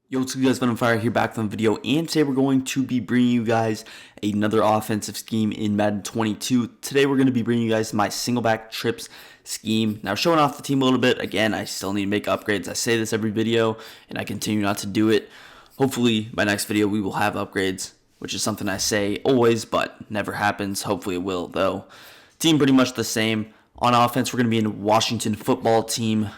Yo, what's good guys, on Fire here back from the video, and today we're going to be bringing you guys another offensive scheme in Madden 22. Today we're going to be bringing you guys my Singleback trips scheme. Now showing off the team a little bit, again I still need to make upgrades. I say this every video and I continue not to do it. Hopefully by next video we will have upgrades, which is something I say always but never happens. Hopefully it will though. Team pretty much the same. On offense we're going to be in Washington football team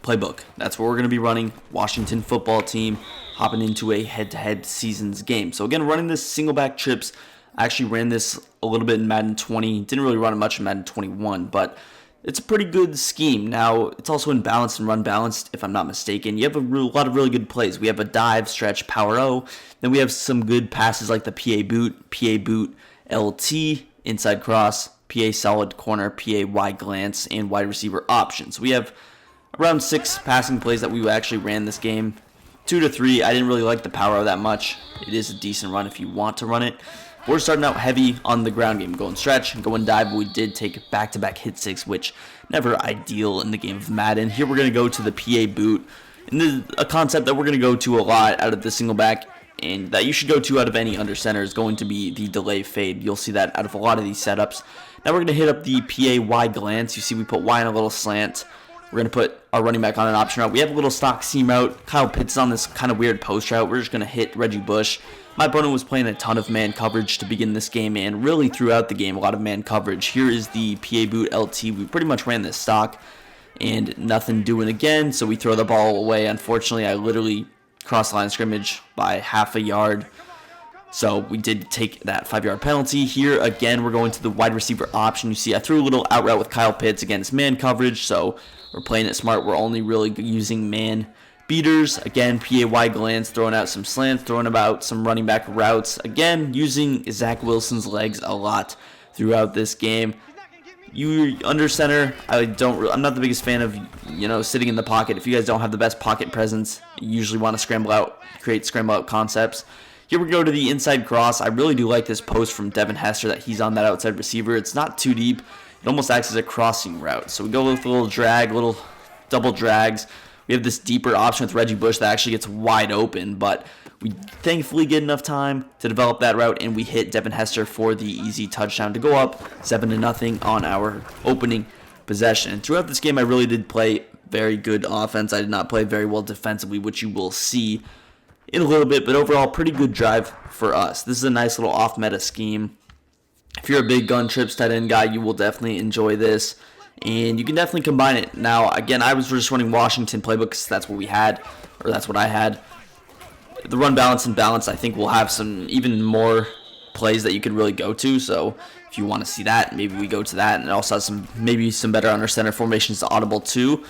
playbook. That's what we're going to be running. Washington football team hopping into a head-to-head seasons game. So again, running this Singleback trips. I actually ran this a little bit in Madden 20. Didn't really run it much in Madden 21, but it's a pretty good scheme. Now, it's also in balanced and run balanced, if I'm not mistaken. You have a lot of really good plays. We have a dive, stretch, power O. Then we have some good passes like the PA boot, LT, inside cross, PA solid corner, PA wide glance, and wide receiver option. So we have around 6 passing plays that we actually ran this game. 2 to 3, I didn't really like the power that much. It is a decent run if you want to run it. We're starting out heavy on the ground game, going stretch and going dive, but we did take back-to-back hit 6, which never ideal in the game of Madden. Here we're going to go to the PA boot, and this is a concept that we're going to go to a lot out of the Singleback, and that you should go to out of any under center is going to be the delay fade. You'll see that out of a lot of these setups. Now we're going to hit up the PA wide glance. You see we put Y in a little slant. We're going to put our running back on an option route. We have a little stock seam route. Kyle Pitts is on this kind of weird post route. We're just going to hit Reggie Bush. My opponent was playing a ton of man coverage to begin this game, and really throughout the game, a lot of man coverage. Here is the PA boot LT. We pretty much ran this stock, and nothing doing again, so we throw the ball away. Unfortunately, I literally crossed the line of scrimmage by half a yard. So we did take that 5-yard penalty. Here again, we're going to the wide receiver option. You see I threw a little out route with Kyle Pitts. Again, it's man coverage, so we're playing it smart. We're only really using man beaters. Again, PA wide glance, throwing out some slants, throwing about some running back routes. Again, using Zach Wilson's legs a lot throughout this game. You under center, I'm not the biggest fan of sitting in the pocket. If you guys don't have the best pocket presence, you usually want to create scramble out concepts. Here we go to the inside cross. I really do like this post from Devin Hester that he's on that outside receiver. It's not too deep. It almost acts as a crossing route. So we go with a little drag, little double drags. We have this deeper option with Reggie Bush that actually gets wide open, but we thankfully get enough time to develop that route, and we hit Devin Hester for the easy touchdown to go up 7-0 on our opening possession. And throughout this game, I really did play very good offense. I did not play very well defensively, which you will see in a little bit, but overall pretty good drive for us. This is a nice little off-meta scheme. If you're a big gun trips tight end guy, you will definitely enjoy this, and you can definitely combine it. Now, again, I was just running Washington playbook because that's what we had, or that's what I had. The run balance and balance, I think we'll have some even more plays that you could really go to, so if you want to see that, maybe we go to that, and it also has maybe some better under center formations to audible too.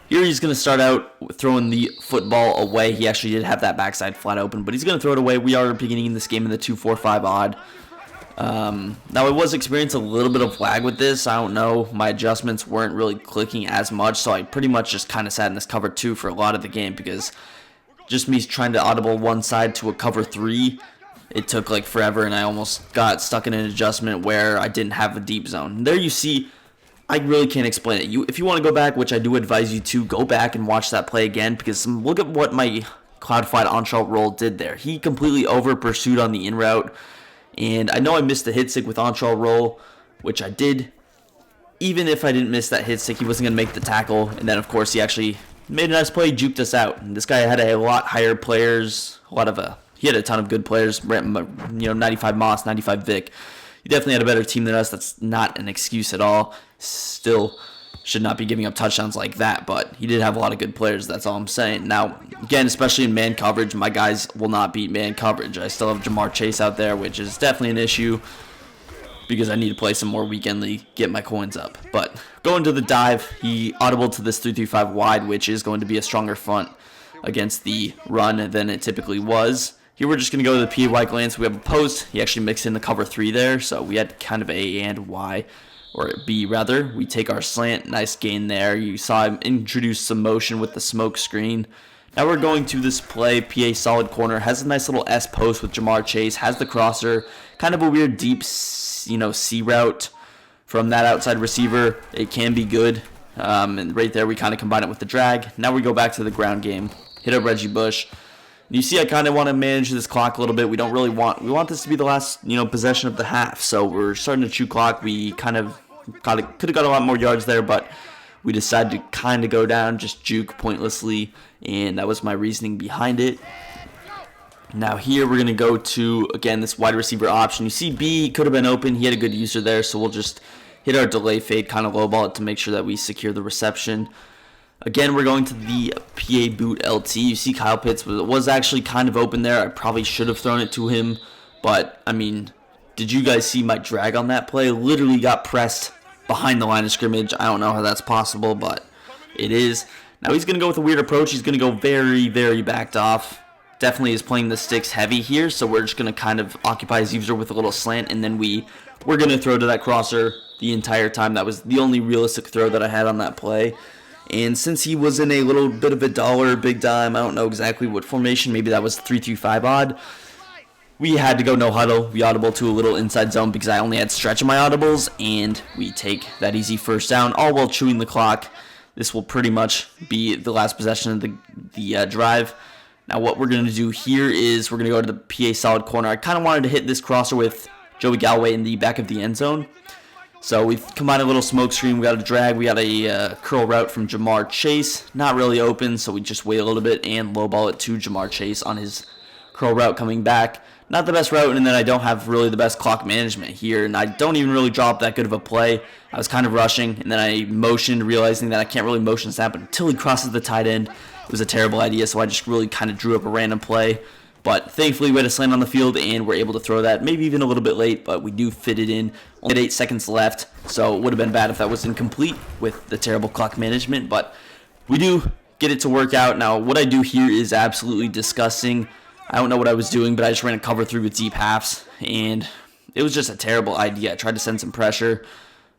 Here he's going to start out throwing the football away. He actually did have that backside flat open, but he's going to throw it away. We are beginning this game in the 2-4-5 odd. Now, I was experiencing a little bit of lag with this. I don't know. My adjustments weren't really clicking as much, so I pretty much just kind of sat in this cover 2 for a lot of the game because just me trying to audible one side to a cover 3, it took like forever, and I almost got stuck in an adjustment where I didn't have a deep zone. There you see, I really can't explain it. If you want to go back, which I do advise you to, go back and watch that play again, because look at what my cloud-fied on-shot roll did there. He completely over-pursued on the in route, and I know I missed the hit stick with on-shot roll, which I did. Even if I didn't miss that hit stick, he wasn't going to make the tackle, and then, of course, he actually made a nice play, juked us out. And this guy had a lot higher players, he had a ton of good players, 95 Moss, 95 Vic. He definitely had a better team than us. That's not an excuse at all. Still should not be giving up touchdowns like that, but he did have a lot of good players. That's all I'm saying. Now, again, especially in man coverage, my guys will not beat man coverage. I still have Jamar Chase out there, which is definitely an issue because I need to play some more weekend league, get my coins up. But going to the dive, he audible to this 3-3-5 wide, which is going to be a stronger front against the run than it typically was. Here we're just going to go to the PA wide glance. We have a post. He actually mixed in the cover 3 there, so we had kind of A and Y, or B rather. We take our slant, nice gain there. You saw him introduce some motion with the smoke screen. Now we're going to this play. PA solid corner, has a nice little S post with Jamar Chase, has the crosser, kind of a weird deep, C route from that outside receiver. It can be good, and right there we kind of combine it with the drag. Now we go back to the ground game, hit up Reggie Bush. You see, I kind of want to manage this clock a little bit. We want this to be the last, possession of the half. So we're starting to chew clock. We kind of could have got a lot more yards there, but we decided to kind of go down, just juke pointlessly, and that was my reasoning behind it. Now here we're going to go to, again, this wide receiver option. You see B could have been open. He had a good user there, so we'll just hit our delay fade, kind of lowball it to make sure that we secure the reception. Again, we're going to the PA boot LT. You see Kyle Pitts was actually kind of open there. I probably should have thrown it to him, but, I mean, did you guys see my drag on that play? Literally got pressed behind the line of scrimmage. I don't know how that's possible, but it is. Now he's going to go with a weird approach. He's going to go very, very backed off. Definitely is playing the sticks heavy here, so we're just going to kind of occupy his user with a little slant, and then we're going to throw to that crosser the entire time. That was the only realistic throw that I had on that play. And since he was in a little bit of a dollar, big dime, I don't know exactly what formation, maybe that was 3-3-5 odd, we had to go no huddle. We audible to a little inside zone because I only had stretch in my audibles, and we take that easy first down, all while chewing the clock. This will pretty much be the last possession of the drive. Now what we're going to do here is we're going to go to the PA solid corner. I kind of wanted to hit this crosser with Joey Galway in the back of the end zone. So we've combined a little smoke screen. We got a drag. We got a curl route from Jamar Chase. Not really open, so we just wait a little bit and lowball it to Jamar Chase on his curl route coming back. Not the best route, and then I don't have really the best clock management here, and I don't even really drop that good of a play. I was kind of rushing, and then I motioned, realizing that I can't really motion snap until he crosses the tight end. It was a terrible idea, so I just really kind of drew up a random play. But thankfully, we had a slant on the field, and we're able to throw that, maybe even a little bit late, but we do fit it in. Only had 8 seconds left, so it would have been bad if that was incomplete with the terrible clock management, but we do get it to work out. Now, what I do here is absolutely disgusting. I don't know what I was doing, but I just ran a cover 3 with deep halves, and it was just a terrible idea. I tried to send some pressure,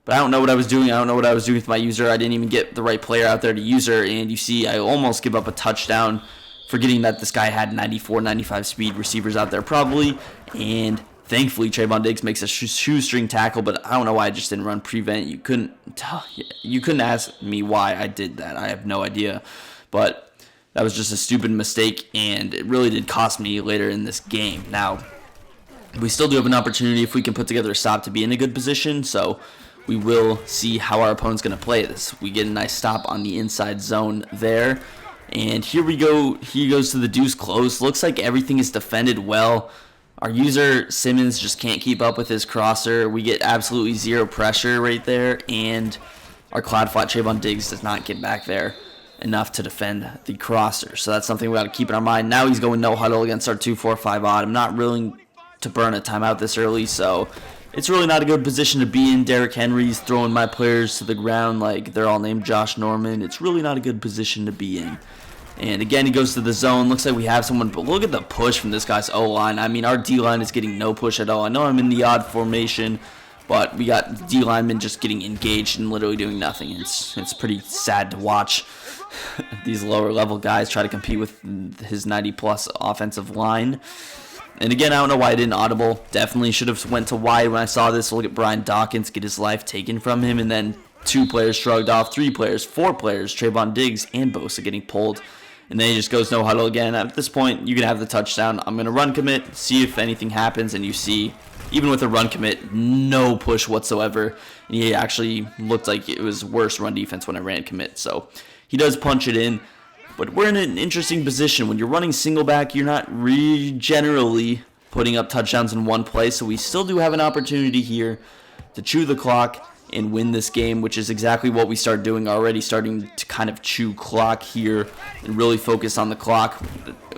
but I don't know what I was doing. I don't know what I was doing with my user. I didn't even get the right player out there to use her, and you see I almost give up a touchdown, forgetting that this guy had 94, 95 speed receivers out there probably, and thankfully Trayvon Diggs makes a shoestring tackle, but I don't know why I just didn't run prevent. You couldn't ask me why I did that. I have no idea, but that was just a stupid mistake, and it really did cost me later in this game. Now, we still do have an opportunity if we can put together a stop to be in a good position, so we will see how our opponent's going to play this. We get a nice stop on the inside zone there. And here we go. He goes to the deuce close. Looks like everything is defended well. Our user, Simmons, just can't keep up with his crosser. We get absolutely zero pressure right there. And our cloud flat Trayvon Diggs does not get back there enough to defend the crosser. So that's something we got to keep in our mind. Now he's going no huddle against our 2-4-5 odd. I'm not willing to burn a timeout this early, so it's really not a good position to be in. Derrick Henry's throwing my players to the ground like they're all named Josh Norman. It's really not a good position to be in. And again, he goes to the zone. Looks like we have someone, but look at the push from this guy's O-line. I mean, our D-line is getting no push at all. I know I'm in the odd formation, but we got D-linemen just getting engaged and literally doing nothing. It's pretty sad to watch these lower-level guys try to compete with his 90-plus offensive line. And again, I don't know why I didn't audible. Definitely should have went to wide when I saw this. Look at Brian Dawkins get his life taken from him, and then 2 players shrugged off, 3 players, 4 players, Trayvon Diggs and Bosa getting pulled. And then he just goes no huddle again. At this point, you can have the touchdown. I'm going to run commit, see if anything happens, and you see, even with a run commit, no push whatsoever. And he actually looked like it was worse run defense when I ran commit. So he does punch it in. But we're in an interesting position. When you're running single back, you're not generally putting up touchdowns in one play. So we still do have an opportunity here to chew the clock and win this game, which is exactly what we start doing already, starting to kind of chew clock here and really focus on the clock.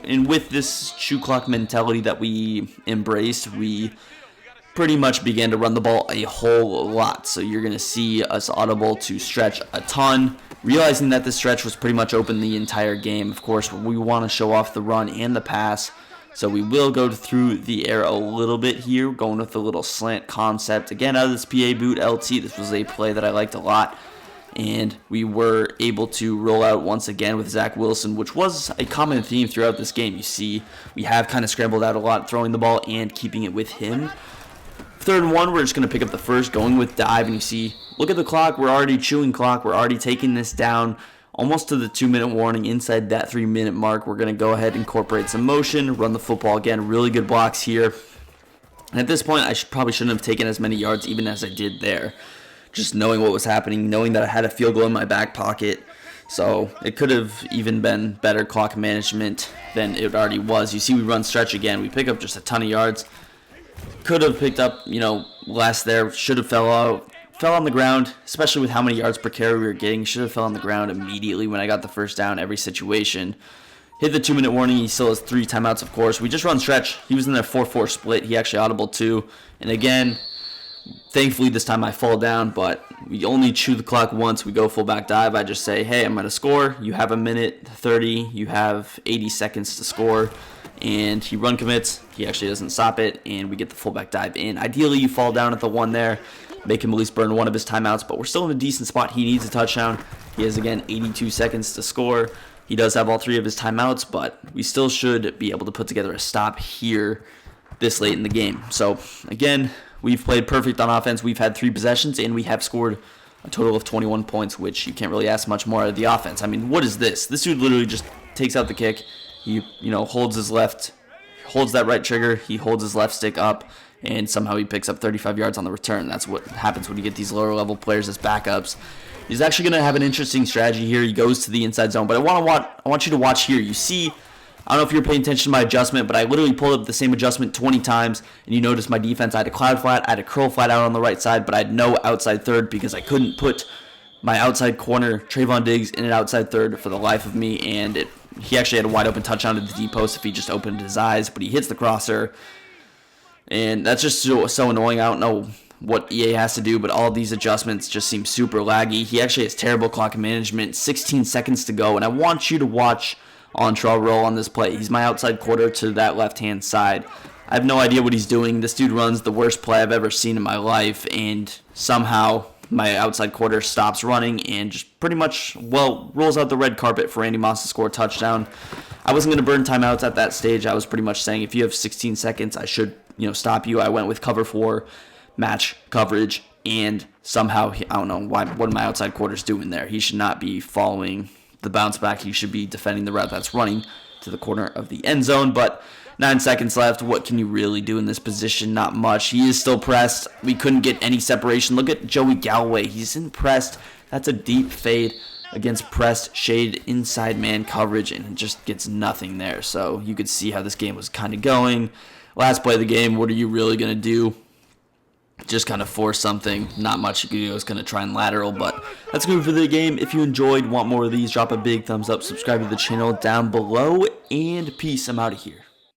And with this chew clock mentality that we embraced, we pretty much began to run the ball a whole lot. So you're going to see us audible to stretch a ton, realizing that the stretch was pretty much open the entire game. Of course, we want to show off the run and the pass, so we will go through the air a little bit here, going with a little slant concept. Again, out of this PA boot LT, this was a play that I liked a lot. And we were able to roll out once again with Zach Wilson, which was a common theme throughout this game. You see, we have kind of scrambled out a lot, throwing the ball and keeping it with him. 3rd and 1, we're just going to pick up the first, going with dive. And you see, look at the clock. We're already chewing clock. We're already taking this down. almost to the 2-minute warning. Inside that 3-minute mark, we're going to go ahead and incorporate some motion, run the football again. Really good blocks here. And at this point, I probably shouldn't have taken as many yards even as I did there. Just knowing what was happening, knowing that I had a field goal in my back pocket. So it could have even been better clock management than it already was. You see we run stretch again. We pick up just a ton of yards. Could have picked up, less there. Should have fell on the ground, especially with how many yards per carry we were getting. Should have fell on the ground immediately when I got the first down every situation. Hit the 2-minute warning. He still has 3 timeouts, of course. We just run stretch. He was in their 4-4 split. He actually audibled too. And again, thankfully this time I fall down, but we only chew the clock once. We go fullback dive. I just say, hey, I'm going to score. You have 1:30. You have 80 seconds to score. And he run commits. He actually doesn't stop it, and we get the fullback dive in. Ideally, you fall down at the 1 there. Make him at least burn one of his timeouts, but we're still in a decent spot. He needs a touchdown. He has, again, 82 seconds to score. He does have all 3 of his timeouts, but we still should be able to put together a stop here this late in the game. So, again, we've played perfect on offense. We've had 3 possessions, and we have scored a total of 21 points, which you can't really ask much more out of the offense. I mean, what is this? This dude literally just takes out the kick. He, holds that right trigger. He holds his left stick up, and somehow he picks up 35 yards on the return. That's what happens when you get these lower level players as backups. He's actually going to have an interesting strategy here. He goes to the inside zone, but I want you to watch here. You see, I don't know if you're paying attention to my adjustment, but I literally pulled up the same adjustment 20 times, and you notice my defense, I had a cloud flat, I had a curl flat out on the right side, but I had no outside third because I couldn't put my outside corner, Trayvon Diggs, in an outside third for the life of me, and he actually had a wide open touchdown to the deep post if he just opened his eyes, but he hits the crosser, and that's just so annoying. I don't know what EA has to do, but all of these adjustments just seem super laggy. He actually has terrible clock management, 16 seconds to go, and I want you to watch on-trail roll on this play. He's my outside quarter to that left-hand side. I have no idea what he's doing. This dude runs the worst play I've ever seen in my life, and somehow my outside quarter stops running and just pretty much, rolls out the red carpet for Randy Moss to score a touchdown. I wasn't going to burn timeouts at that stage. I was pretty much saying if you have 16 seconds, I should, stop you. I went with cover 4, match coverage, and somehow, I don't know what my outside quarter's doing there. He should not be following the bounce back. He should be defending the route that's running to the corner of the end zone, but 9 seconds left. What can you really do in this position? Not much. He is still pressed. We couldn't get any separation. Look at Joey Galloway. He's in pressed. That's a deep fade against pressed shade inside man coverage, and it just gets nothing there. So you could see how this game was kind of going. Last play of the game, what are you really going to do? Just kind of force something. Not much you can do. I was going to try and lateral, but that's good for the game. If you enjoyed, want more of these, drop a big thumbs up, subscribe to the channel down below, and peace. I'm out of here.